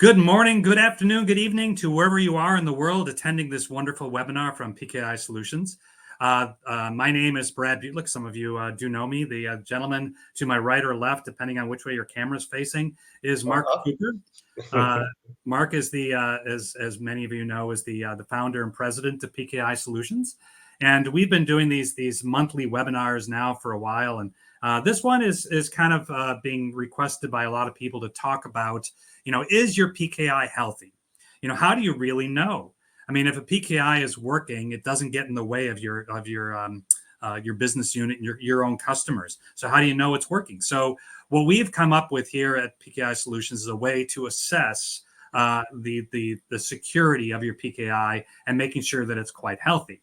Good morning, good afternoon, good evening to wherever you are in the world attending this wonderful webinar from PKI Solutions. My name is Brad Butlick. Some of you do know me. The gentleman to my right or left, depending on which way your camera is facing, is Mark Cooper. Mark is as many of you know, is the founder and president of PKI Solutions. And we've been doing these monthly webinars now for a while. And this one is kind of being requested by a lot of people to talk about, is your PKI healthy? How do you really know? I mean, if a PKI is working, it doesn't get in the way of your business unit and your own customers. So how do you know it's working? So what we've come up with here at PKI Solutions is a way to assess the security of your PKI and making sure that it's quite healthy.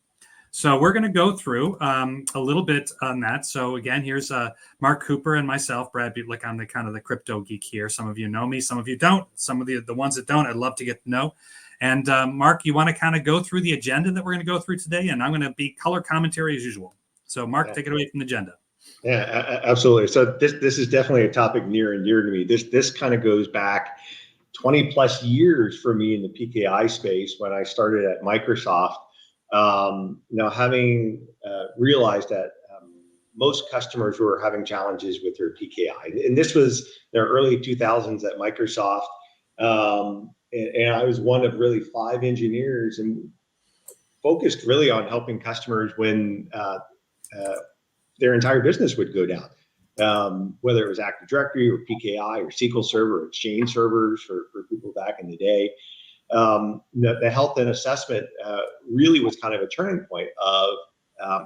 So we're going to go through a little bit on that. So again, here's Mark Cooper and myself, Brad Butlick. I'm the crypto geek here. Some of you know me, some of you don't. Some of the ones that don't, I'd love to get to know. And Mark, you want to kind of go through the agenda that we're going to go through today? And I'm going to be color commentary as usual. So Mark, take it away from the agenda. Yeah, absolutely. So this is definitely a topic near and dear to me. This kind of goes back 20 plus years for me in the PKI space when I started at Microsoft. Having realized that most customers were having challenges with their PKI, and this was the early 2000s at Microsoft, and I was one of really 5 engineers and focused really on helping customers when their entire business would go down, whether it was Active Directory or PKI or SQL Server or Exchange servers for people back in the day. The health and assessment really was kind of a turning point of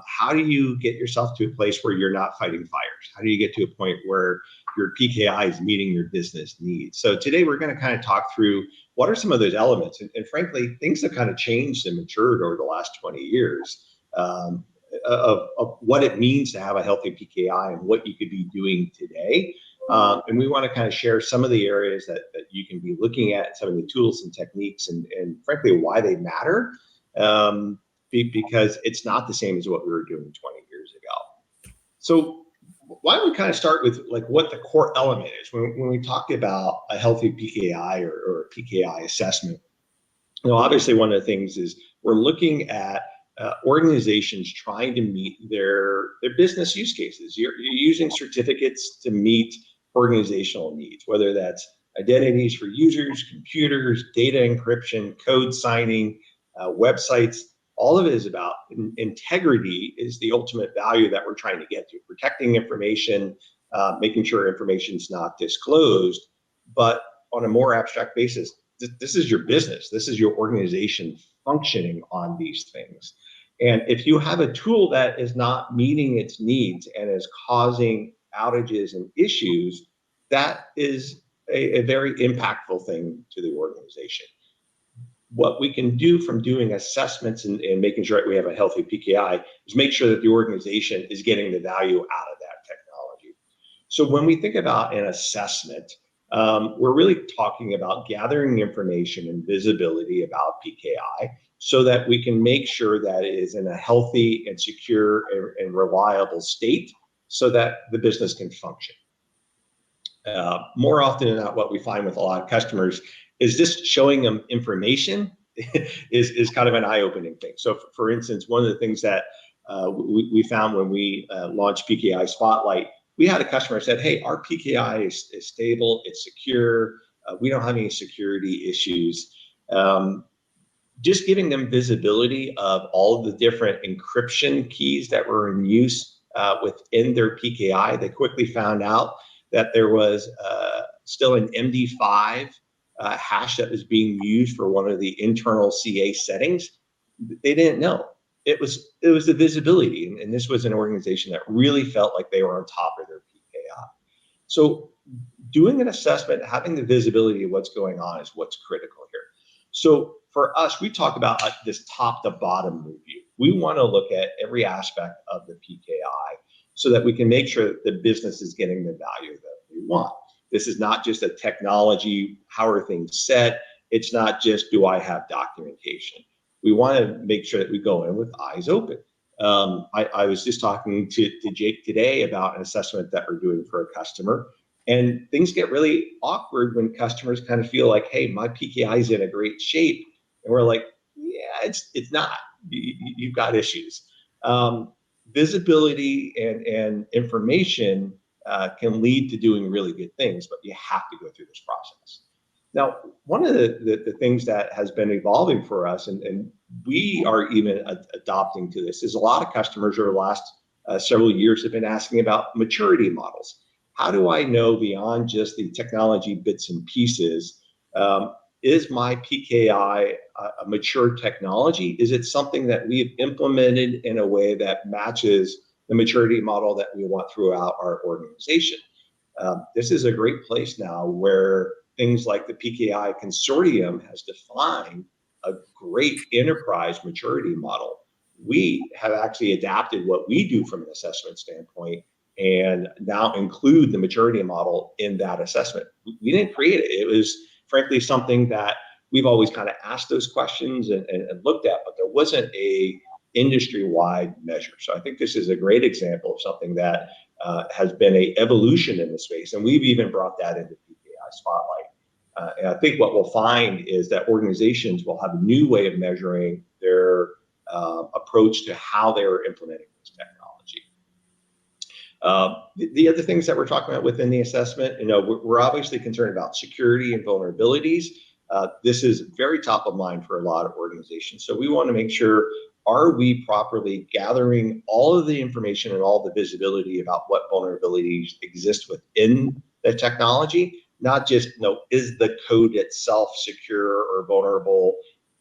how do you get yourself to a place where you're not fighting fires? How do you get to a point where your PKI is meeting your business needs? So today we're going to kind of talk through what are some of those elements. And frankly, things have kind of changed and matured over the last 20 years of what it means to have a healthy PKI and what you could be doing today. And we want to kind of share some of the areas that you can be looking at, some of the tools and techniques, and frankly, why they matter, because it's not the same as what we were doing 20 years ago. So why don't we kind of start with like what the core element is when we talk about a healthy PKI or a PKI assessment. Obviously, one of the things is we're looking at organizations trying to meet their business use cases. You're using certificates to meet organizational needs, whether that's identities for users, computers, data encryption, code signing, websites. All of it is about integrity is the ultimate value that we're trying to get to, protecting information, making sure information is not disclosed. But on a more abstract basis, this is your business. This is your organization functioning on these things. And if you have a tool that is not meeting its needs and is causing outages and issues, that is a very impactful thing to the organization. What we can do from doing assessments and making sure that we have a healthy PKI is make sure that the organization is getting the value out of that technology. So when we think about an assessment, we're really talking about gathering information and visibility about PKI so that we can make sure that it is in a healthy and secure and reliable state so that the business can function. More often than not, what we find with a lot of customers is just showing them information is kind of an eye-opening thing. So for instance, one of the things that we found when we launched PKI Spotlight, we had a customer said, hey, our PKI is stable, it's secure, we don't have any security issues. Just giving them visibility of all of the different encryption keys that were in use within their PKI, they quickly found out that there was still an MD5 hash that was being used for one of the internal CA settings. They didn't know. It was the visibility, and this was an organization that really felt like they were on top of their PKI. So doing an assessment, having the visibility of what's going on is what's critical here. So for us, we talk about this top to bottom review. We want to look at every aspect of the PKI so that we can make sure that the business is getting the value that we want. This is not just a technology, how are things set? It's not just, do I have documentation? We want to make sure that we go in with eyes open. I was just talking to Jake today about an assessment that we're doing for a customer. And things get really awkward when customers kind of feel like, hey, my PKI is in a great shape. And we're like, yeah, it's not. You've got issues. Visibility and information can lead to doing really good things, but you have to go through this process. Now, one of the things that has been evolving for us, and we are even adopting to this, is a lot of customers over the last several years have been asking about maturity models. How do I know beyond just the technology bits and pieces, is my PKI a mature technology? Is it something that we've implemented in a way that matches the maturity model that we want throughout our organization? This is a great place now where things like the PKI Consortium has defined a great enterprise maturity model. We have actually adapted what we do from an assessment standpoint and now include the maturity model in that assessment. We didn't create it. It was frankly something that we've always kind of asked those questions and looked at, but there wasn't a industry-wide measure. So I think this is a great example of something that has been an evolution in the space, and we've even brought that into PKI Spotlight. And I think what we'll find is that organizations will have a new way of measuring their approach to how they're implementing this technology. The other things that we're talking about within the assessment, we're obviously concerned about security and vulnerabilities. This is very top of mind for a lot of organizations. So we want to make sure, are we properly gathering all of the information and all the visibility about what vulnerabilities exist within the technology? Not just, is the code itself secure or vulnerable,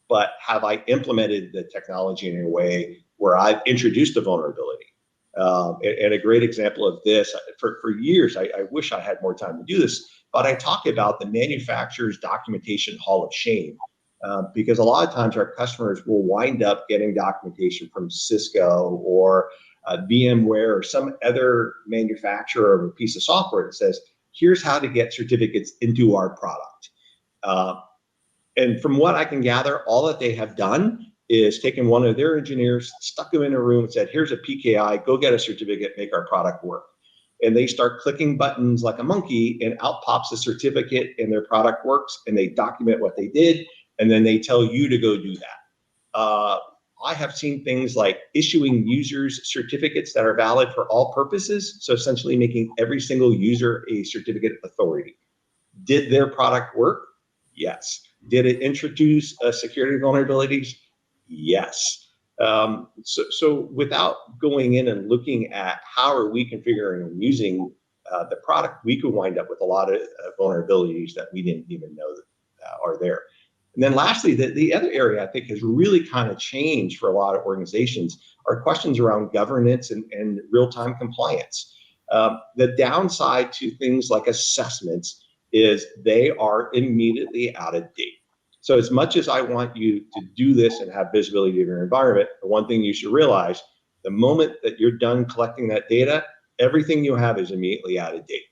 but have I implemented the technology in a way where I've introduced a vulnerability? And a great example of this, for years, I wish I had more time to do this, but I talk about the manufacturer's documentation hall of shame, because a lot of times our customers will wind up getting documentation from Cisco or VMware or some other manufacturer of a piece of software that says, here's how to get certificates into our product. And from what I can gather, all that they have done is taken one of their engineers, stuck them in a room and said, here's a PKI, go get a certificate, make our product work. And they start clicking buttons like a monkey, and out pops a certificate and their product works, and they document what they did, and then they tell you to go do that. I have seen things like issuing users certificates that are valid for all purposes, so essentially making every single user a certificate authority. Did their product work? Yes. Did it introduce security vulnerabilities? Yes. So without going in and looking at how are we configuring and using the product, we could wind up with a lot of vulnerabilities that we didn't even know that are there. And then lastly, the other area I think has really kind of changed for a lot of organizations are questions around governance and real-time compliance. The downside to things like assessments is they are immediately out of date. So as much as I want you to do this and have visibility of your environment, the one thing you should realize, the moment that you're done collecting that data, everything you have is immediately out of date.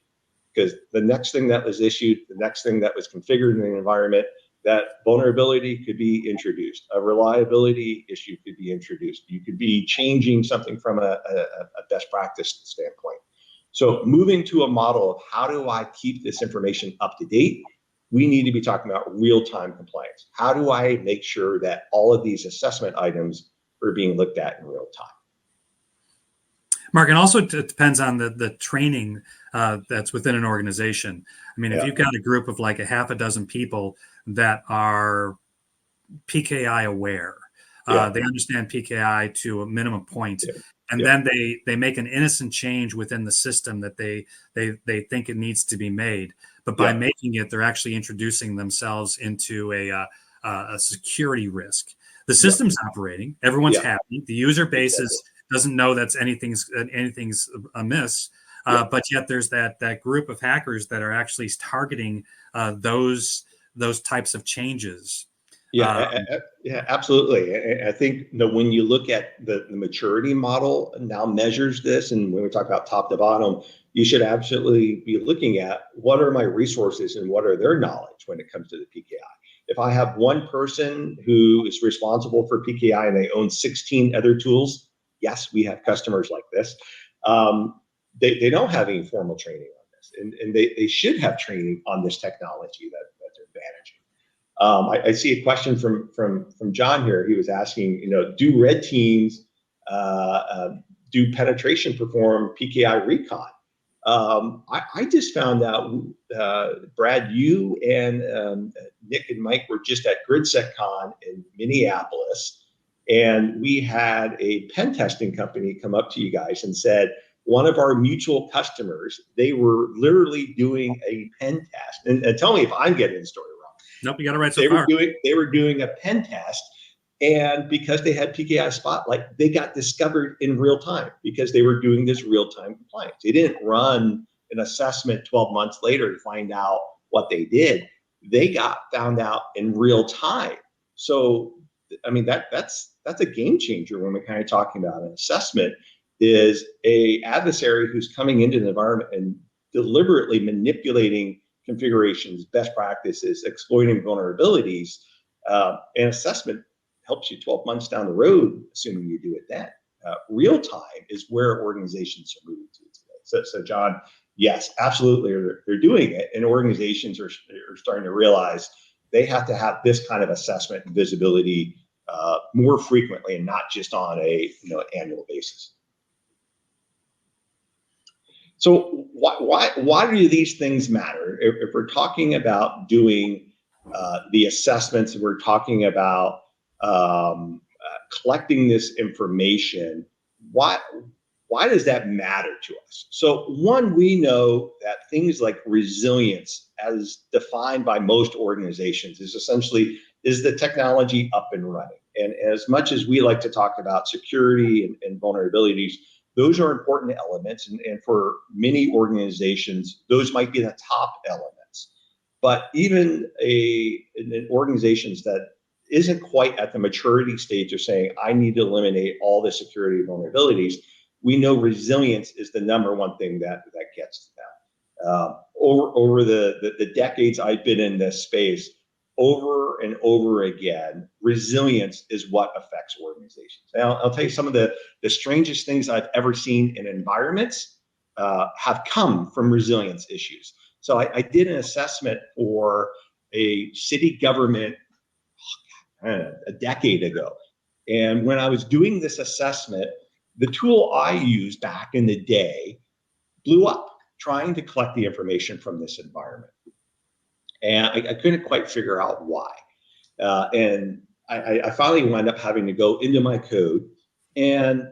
Because the next thing that was issued, the next thing that was configured in the environment, that vulnerability could be introduced. A reliability issue could be introduced. You could be changing something from a best practice standpoint. So moving to a model of how do I keep this information up to date, we need to be talking about real-time compliance. How do I make sure that all of these assessment items are being looked at in real time? Mark, and also it depends on the training that's within an organization. I mean, if you've got a group of like a half a dozen people that are PKI aware, they understand PKI to a minimum point, and then they make an innocent change within the system that they think it needs to be made. But by making it, they're actually introducing themselves into a security risk. The system's operating, everyone's happy, the user base doesn't know that's anything's amiss, but yet there's that group of hackers that are actually targeting those types of changes. Yeah, absolutely. I think when you look at the maturity model now measures this, and when we talk about top to bottom, you should absolutely be looking at what are my resources and what are their knowledge when it comes to the PKI. If I have one person who is responsible for PKI and they own 16 other tools, yes, we have customers like this. They don't have any formal training on this. and they should have training on this technology that they're managing. I see a question from John here. He was asking, do red teams do penetration perform PKI recon? I just found out, Brad, you and Nick and Mike were just at GridSecCon in Minneapolis, and we had a pen testing company come up to you guys and said, one of our mutual customers, they were literally doing a pen test. And tell me if I'm getting the story wrong. Nope, you got it right so far. They were doing a pen test, and because they had PKI Spotlight, they got discovered in real time because they were doing this real-time compliance. They didn't run an assessment 12 months later to find out what they did. They got found out in real time. So, I mean, that's a game changer when we're kind of talking about an assessment, is a adversary who's coming into the environment and deliberately manipulating configurations, best practices, exploiting vulnerabilities. An assessment helps you 12 months down the road, assuming you do it then. Real time is where organizations are moving to today. So John, yes, absolutely, they're doing it, and organizations are starting to realize they have to have this kind of assessment and visibility more frequently, and not just on a annual basis. So why do these things matter? If we're talking about doing the assessments, we're talking about collecting this information, why does that matter to us? So one, we know that things like resilience, as defined by most organizations, is essentially, is the technology up and running? And as much as we like to talk about security and vulnerabilities, those are important elements. And for many organizations, those might be the top elements. But even in organizations that isn't quite at the maturity stage of saying, I need to eliminate all the security vulnerabilities, we know resilience is the number one thing that gets to them. Over the decades I've been in this space, over and over again, resilience is what affects organizations. Now, I'll tell you, some of the strangest things I've ever seen in environments have come from resilience issues. So I did an assessment for a city government a decade ago. And when I was doing this assessment, the tool I used back in the day blew up trying to collect the information from this environment. And I couldn't quite figure out why. And I finally wound up having to go into my code, and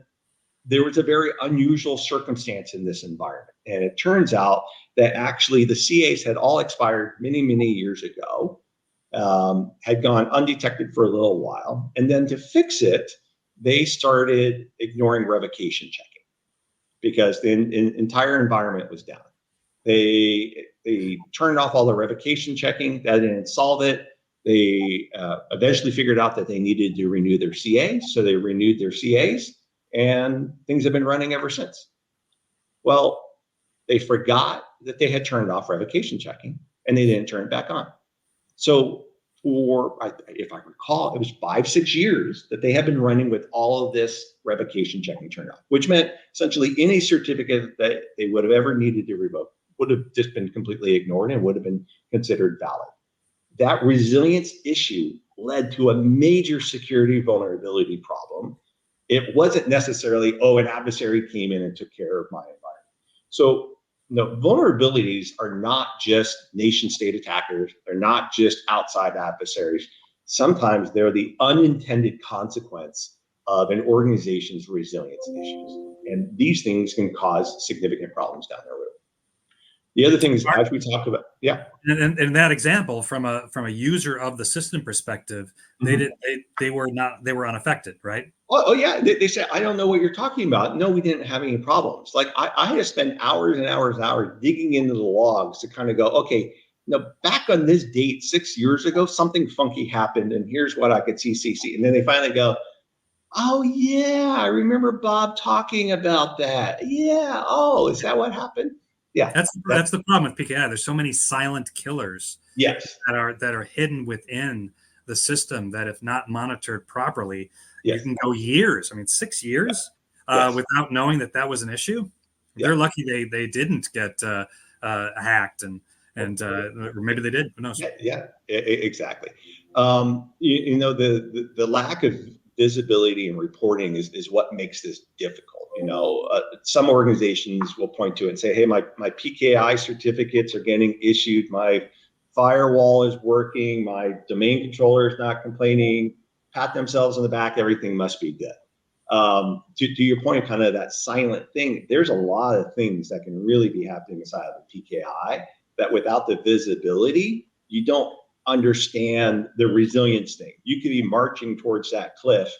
there was a very unusual circumstance in this environment. And it turns out that actually the CAs had all expired many, many years ago, had gone undetected for a little while. And then to fix it, they started ignoring revocation checking because the entire environment was down. They turned off all the revocation checking. That didn't solve it. They eventually figured out that they needed to renew their CAs. So they renewed their CAs, and things have been running ever since. Well, they forgot that they had turned off revocation checking, and they didn't turn it back on. So if I recall, it was 5-6 years that they have been running with all of this revocation checking turned off, which meant essentially any certificate that they would have ever needed to revoke would have just been completely ignored and would have been considered valid. That resilience issue led to a major security vulnerability problem. It wasn't necessarily, an adversary came in and took care of my environment. So vulnerabilities are not just nation state attackers. They're not just outside adversaries. Sometimes they're the unintended consequence of an organization's resilience issues. And these things can cause significant problems down the road. The other thing is, as we talked about, And in that example, from a user of the system perspective, they were unaffected, right? Oh yeah, they said, I don't know what you're talking about. No, we didn't have any problems. Like I had to spend hours and hours and hours digging into the logs to kind of go, okay, back on this date 6 years ago, something funky happened, and here's what I could see. And then they finally go, oh yeah, I remember Bob talking about that. Yeah. Oh, is that what happened? Yeah, that's the problem with PKI. There's so many silent killers. Yes, that are hidden within the system that, if not monitored properly, yes. You can go years. I mean, 6 years without knowing that was an issue. They're lucky they didn't get hacked or maybe they did. Who knows? Exactly. The lack of visibility and reporting is what makes this difficult. Some organizations will point to it and say, hey, my PKI certificates are getting issued, my firewall is working, my domain controller is not complaining, pat themselves on the back, everything must be good. To your point, kind of that silent thing, there's a lot of things that can really be happening inside of the PKI that without the visibility, you don't understand the resilience thing. You could be marching towards that cliff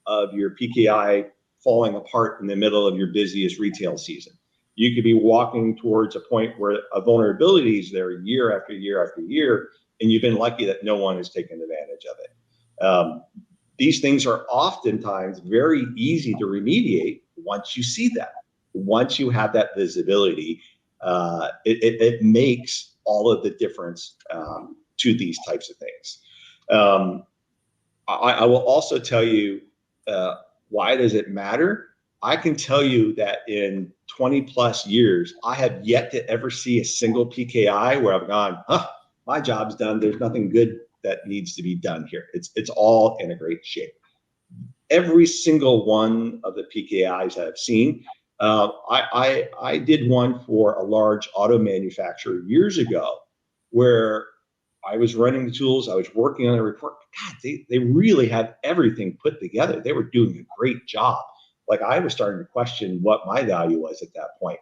of your PKI falling apart in the middle of your busiest retail season. You could be walking towards a point where a vulnerability is there year after year after year, and you've been lucky that no one has taken advantage of it. These things are oftentimes very easy to remediate once you see that. Once you have that visibility, it makes all of the difference to these types of things. I will also tell you, why does it matter? I can tell you that in 20 plus years, I have yet to ever see a single PKI where I've gone, my job's done. There's nothing good that needs to be done here. It's all in a great shape. Every single one of the PKIs I've seen, I did one for a large auto manufacturer years ago where I was running the tools, I was working on a report. God, they really had everything put together. They were doing a great job. Like I was starting to question what my value was at that point.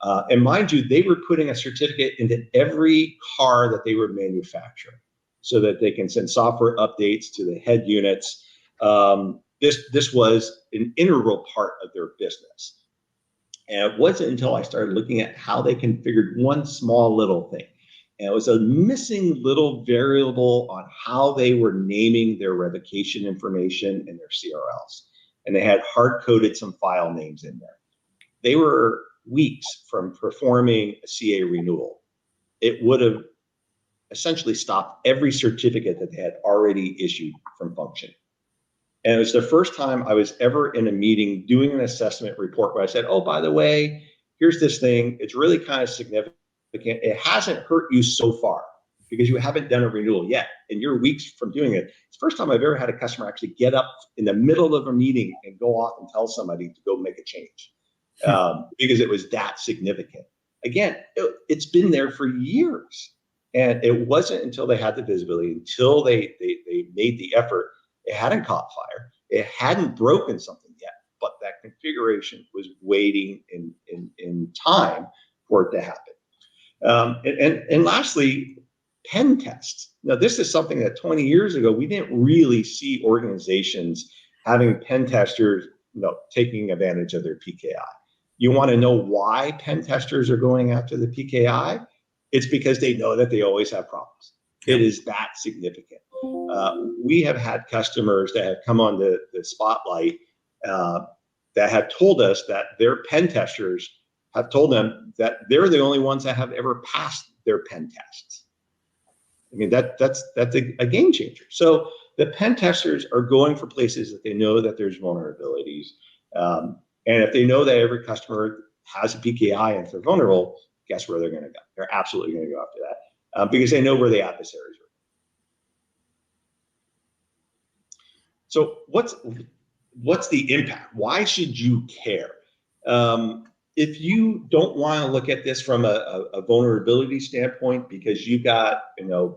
And mind you, they were putting a certificate into every car that they were manufacturing so that they can send software updates to the head units. This was an integral part of their business. And it wasn't until I started looking at how they configured one small little thing. And it was a missing little variable on how they were naming their revocation information in their CRLs. And they had hard-coded some file names in there. They were weeks from performing a CA renewal. It would have essentially stopped every certificate that they had already issued from functioning. And it was the first time I was ever in a meeting doing an assessment report where I said, oh, by the way, here's this thing. It's really kind of significant. It hasn't hurt you so far because you haven't done a renewal yet. And you're weeks from doing it. It's the first time I've ever had a customer actually get up in the middle of a meeting and go off and tell somebody to go make a change because it was that significant. Again, it's been there for years. And it wasn't until they had the visibility, until they made the effort. It hadn't caught fire. It hadn't broken something yet, but that configuration was waiting in time for it to happen. And lastly, pen tests. Now, this is something that 20 years ago, we didn't really see organizations having pen testers taking advantage of their PKI. You want to know why pen testers are going after the PKI? It's because they know that they always have problems. It is that significant. We have had customers that have come on the spotlight that have told us that their pen testers have told them that they're the only ones that have ever passed their pen tests. I mean, that's a game changer. So the pen testers are going for places that they know that there's vulnerabilities. And if they know that every customer has a PKI and if they're vulnerable, guess where they're going to go? They're absolutely going to go after that because they know where the adversaries are. So what's the impact? Why should you care? If you don't want to look at this from a vulnerability standpoint because you've got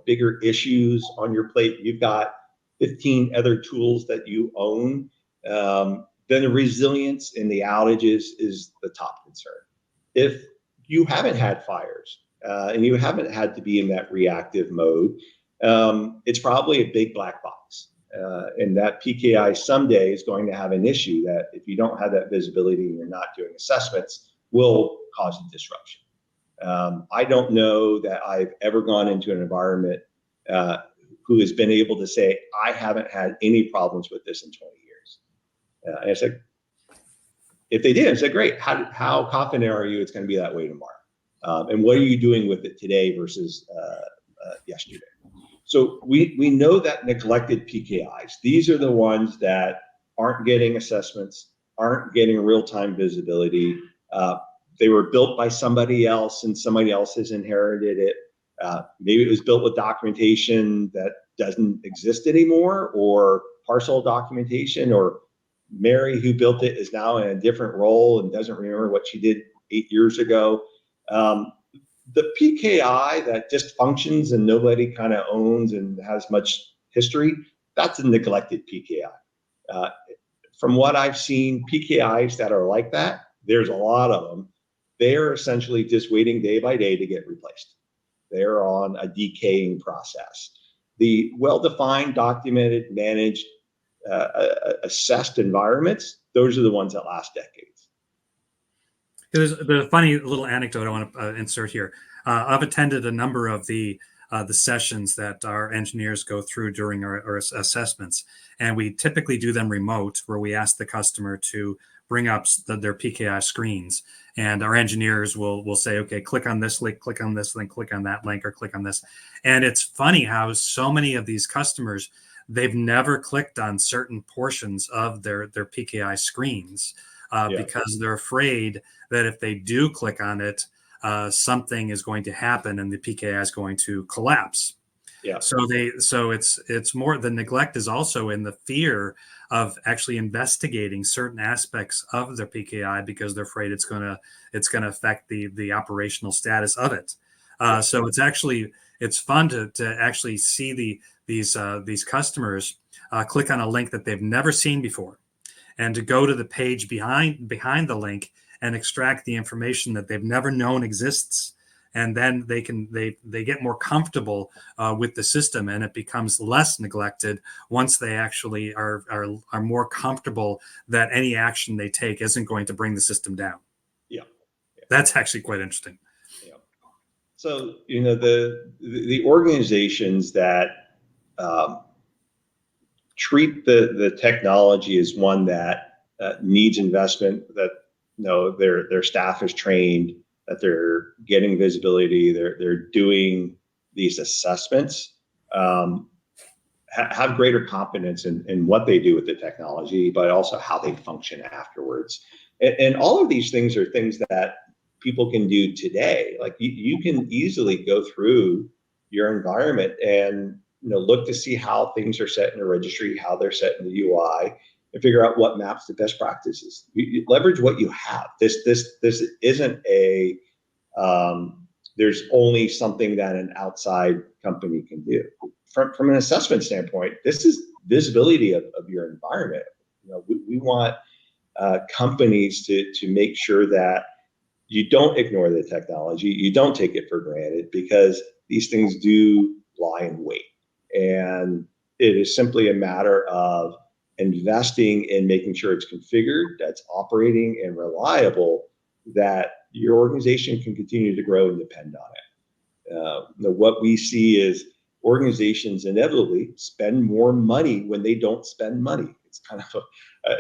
bigger issues on your plate, you've got 15 other tools that you own, then the resilience in the outages is the top concern. If you haven't had fires and you haven't had to be in that reactive mode, it's probably a big black box. And that PKI someday is going to have an issue that if you don't have that visibility and you're not doing assessments, will cause a disruption. I don't know that I've ever gone into an environment who has been able to say, I haven't had any problems with this in 20 years. And I said, if they did, I said, great. How confident are you it's going to be that way tomorrow? And what are you doing with it today versus yesterday? So we know that neglected PKIs, these are the ones that aren't getting assessments, aren't getting real-time visibility. they were built by somebody else and somebody else has inherited it. Maybe it was built with documentation that doesn't exist anymore, or partial documentation, or Mary, who built it, is now in a different role and doesn't remember what she did 8 years ago. The PKI that just functions and nobody kind of owns and has much history, that's a neglected PKI. From what I've seen, PKIs that are like that, there's a lot of them. They're essentially just waiting day by day to get replaced. They're on a decaying process. The well-defined, documented, managed, assessed environments, those are the ones that last decades. There's a funny little anecdote I want to insert here. I've attended a number of the sessions that our engineers go through during our assessments, and we typically do them remote, where we ask the customer to bring up their PKI screens, and our engineers will say, okay, click on this link, click on this link, click on that link, or click on this. And it's funny how so many of these customers, they've never clicked on certain portions of their PKI screens because they're afraid that if they do click on it, something is going to happen and the PKI is going to collapse. Yeah. So it's more, the neglect is also in the fear of actually investigating certain aspects of their PKI because they're afraid it's gonna affect the operational status of it. So it's fun to actually see these customers click on a link that they've never seen before, and to go to the page behind the link and extract the information that they've never known exists. And then they get more comfortable with the system, and it becomes less neglected once they actually are more comfortable that any action they take isn't going to bring the system down. Yeah. That's actually quite interesting. Yeah. So, the organizations that treat the technology as one that needs investment, that their staff is trained, that they're getting visibility, they're doing these assessments, have greater confidence in what they do with the technology, but also how they function afterwards. And all of these things are things that people can do today. Like you can easily go through your environment and look to see how things are set in the registry, how they're set in the UI, and figure out what maps to best practices. You leverage what you have. This isn't there's only something that an outside company can do. From an assessment standpoint, this is visibility of your environment. We want companies to make sure that you don't ignore the technology, you don't take it for granted, because these things do lie in wait. And it is simply a matter of investing in making sure it's configured, that's operating and reliable, that your organization can continue to grow and depend on it. What we see is organizations inevitably spend more money when they don't spend money. It's kind of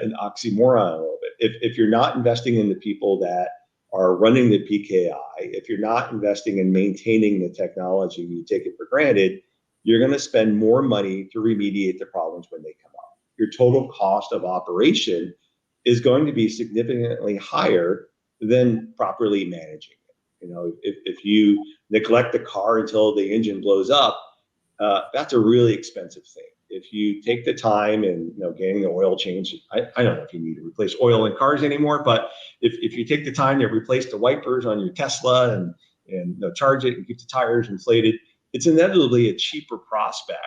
an oxymoron a little bit. If you're not investing in the people that are running the PKI, if you're not investing in maintaining the technology, you take it for granted, you're going to spend more money to remediate the problems when they come up. Your total cost of operation is going to be significantly higher than properly managing it. If you neglect the car until the engine blows up, that's a really expensive thing. If you take the time and getting the oil change, I don't know if you need to replace oil in cars anymore, but if you take the time to replace the wipers on your Tesla and charge it and keep the tires inflated, it's inevitably a cheaper prospect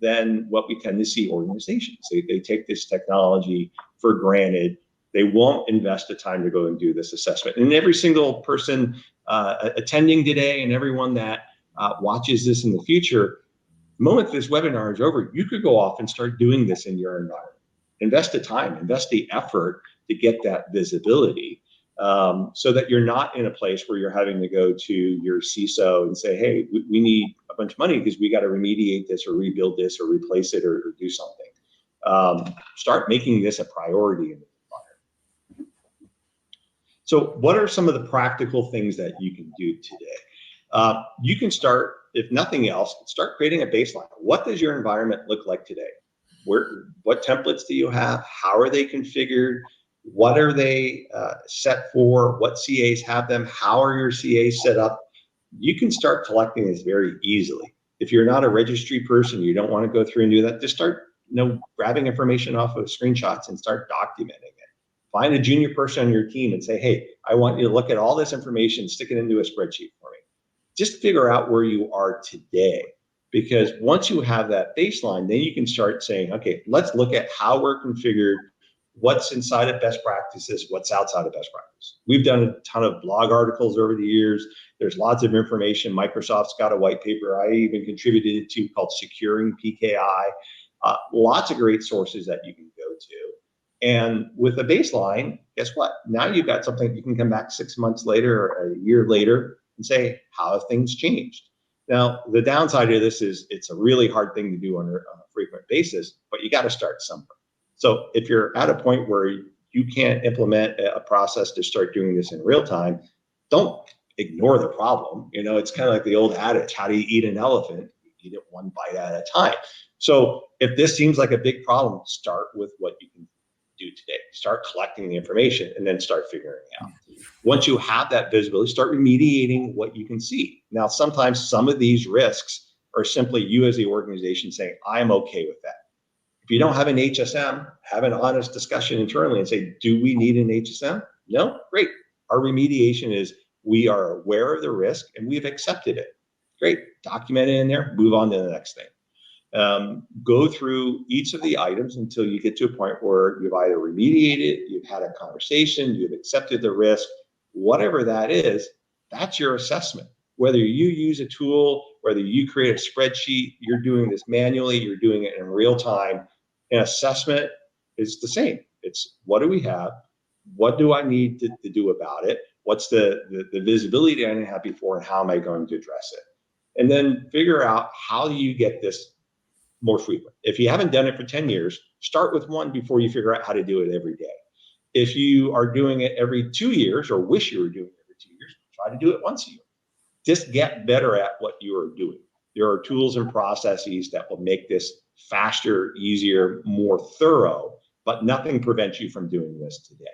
than what we tend to see organizations. They take this technology for granted. They won't invest the time to go and do this assessment. And every single person attending today, and everyone that watches this in the future, the moment this webinar is over, you could go off and start doing this in your environment. Invest the time, invest the effort to get that visibility, so that you're not in a place where you're having to go to your CISO and say, hey, we need a bunch of money because we got to remediate this or rebuild this or replace it or do something. Start making this a priority in the environment. So what are some of the practical things that you can do today? You can start, if nothing else, start creating a baseline. What does your environment look like today? What templates do you have? How are they configured? What are they set for? What CAs have them? How are your CAs set up? You can start collecting this very easily. If you're not a registry person, you don't want to go through and do that, just start grabbing information off of screenshots and start documenting it. Find a junior person on your team and say, hey, I want you to look at all this information, stick it into a spreadsheet for me. Just figure out where you are today. Because once you have that baseline, then you can start saying, okay, let's look at how we're configured, what's inside of best practices, what's outside of best practice. We've done a ton of blog articles over the years. There's lots of information. Microsoft's got a white paper I even contributed to called Securing PKI. Lots of great sources that you can go to. And with a baseline, guess what? Now you've got something you can come back 6 months later or a year later and say, how have things changed? Now, the downside of this is it's a really hard thing to do on a frequent basis, but you got to start somewhere. So if you're at a point where you can't implement a process to start doing this in real time, don't ignore the problem. It's kind of like the old adage, how do you eat an elephant? You eat it one bite at a time. So if this seems like a big problem, start with what you can do today. Start collecting the information and then start figuring it out. Once you have that visibility, start remediating what you can see. Now, sometimes some of these risks are simply you as the organization saying, I'm okay with that. If you don't have an HSM, have an honest discussion internally and say, do we need an HSM? No? Great. Our remediation is we are aware of the risk and we've accepted it. Great. Document it in there, move on to the next thing. Go through each of the items until you get to a point where you've either remediated, you've had a conversation, you've accepted the risk, whatever that is, that's your assessment. Whether you use a tool, whether you create a spreadsheet, you're doing this manually, you're doing it in real time. An assessment is the same. It's what do we have? What do I need to do about it? What's the visibility I didn't have before and how am I going to address it? And then figure out how do you get this more frequent. If you haven't done it for 10 years, start with one before you figure out how to do it every day. If you are doing it every 2 years or wish you were doing it every 2 years, try to do it once a year. Just get better at what you are doing. There are tools and processes that will make this faster, easier, more thorough, but nothing prevents you from doing this today.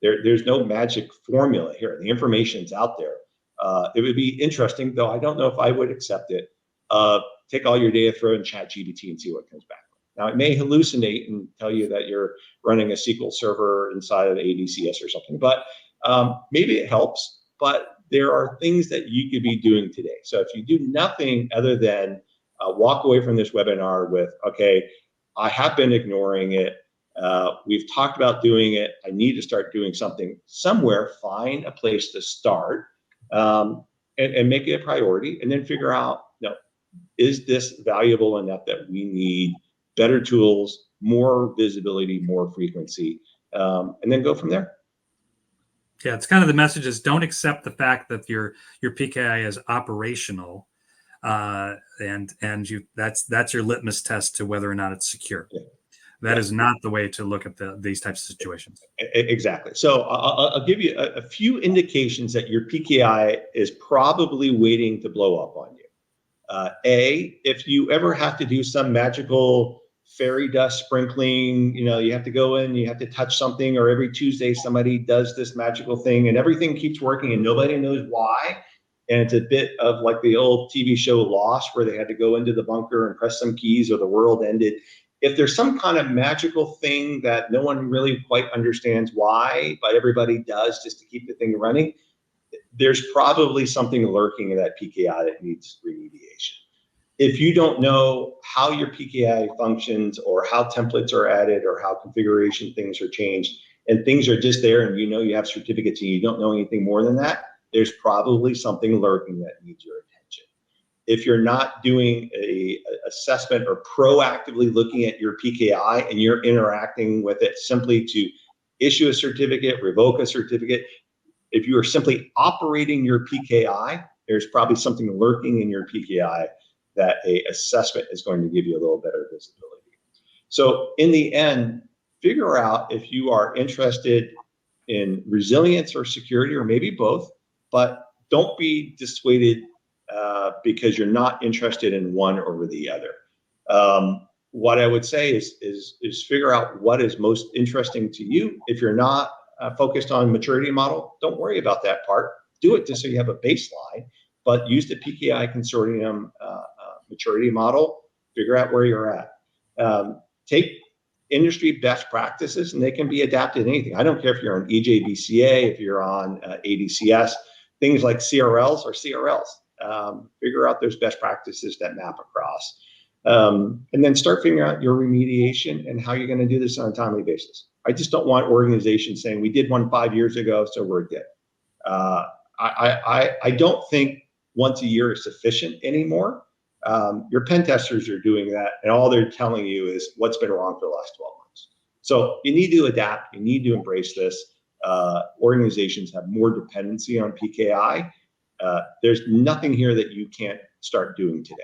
There's no magic formula here. The information's out there. It would be interesting, though I don't know if I would accept it. Take all your data, throw it in ChatGPT and see what comes back. Now, it may hallucinate and tell you that you're running a SQL server inside of ADCS or something, but maybe it helps. But there are things that you could be doing today. So if you do nothing other than walk away from this webinar with, okay, I have been ignoring it. We've talked about doing it. I need to start doing something somewhere. Find a place to start and make it a priority, and then figure out, is this valuable enough that we need better tools, more visibility, more frequency, and then go from there. Yeah, it's kind of the message is don't accept the fact that your PKI is operational, and that's your litmus test to whether or not it's secure. Yeah. That is not the way to look at these types of situations. Exactly. So I'll give you a few indications that your PKI is probably waiting to blow up on you. If you ever have to do some magical fairy dust sprinkling, you have to go in, you have to touch something, or every Tuesday somebody does this magical thing and everything keeps working and nobody knows why. And it's a bit of like the old TV show Lost, where they had to go into the bunker and press some keys or the world ended. If there's some kind of magical thing that no one really quite understands why, but everybody does just to keep the thing running, there's probably something lurking in that PKI that needs remediation. If you don't know how your PKI functions or how templates are added or how configuration things are changed and things are just there and you have certificates and you don't know anything more than that, there's probably something lurking that needs your attention. If you're not doing a assessment or proactively looking at your PKI and you're interacting with it simply to issue a certificate, revoke a certificate, if you are simply operating your PKI, there's probably something lurking in your PKI that a assessment is going to give you a little better visibility. So in the end, figure out if you are interested in resilience or security, or maybe both, but don't be dissuaded because you're not interested in one over the other. What I would say is figure out what is most interesting to you. If you're not focused on maturity model, don't worry about that part. Do it just so you have a baseline, but use the PKI consortium maturity model, figure out where you're at. Take industry best practices, and they can be adapted to anything. I don't care if you're on EJBCA, if you're on ADCS, things like CRLs or CRLs. Figure out those best practices that map across. And then start figuring out your remediation and how you're going to do this on a timely basis. I just don't want organizations saying we did one 5 years ago, so we're good. I don't think once a year is sufficient anymore. Your pen testers are doing that, and all they're telling you is what's been wrong for the last 12 months. So you need to adapt. You need to embrace this. Organizations have more dependency on PKI. There's nothing here that you can't start doing today.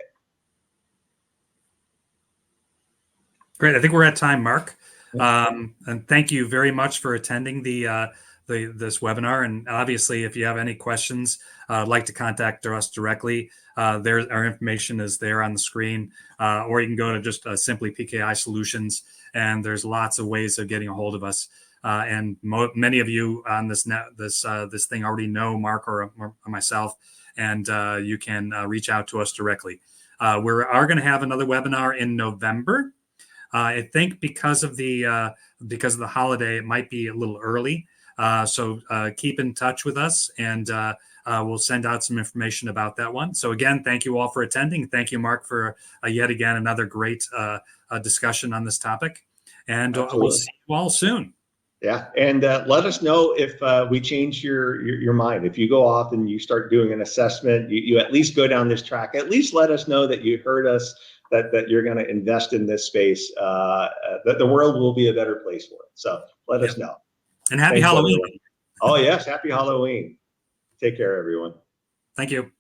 Great. I think we're at time, Mark. And thank you very much for attending this webinar. And obviously, if you have any questions, like to contact us directly, our information is there on the screen, or you can go to just simply PKI Solutions, and there's lots of ways of getting a hold of us. And many of you on this thing already know Mark or myself, and you can reach out to us directly. We are going to have another webinar in November. I think because of the holiday, it might be a little early. So keep in touch with us, and we'll send out some information about that one. So again, thank you all for attending. Thank you, Mark, for yet again another great discussion on this topic. And we'll see you all soon. Yeah, and let us know if we change your mind. If you go off and you start doing an assessment, you at least go down this track. At least let us know that you heard us, that you're going to invest in this space, that the world will be a better place for it. So let us know. And happy Halloween. Everyone. Oh, yes. Happy Halloween. Take care, everyone. Thank you.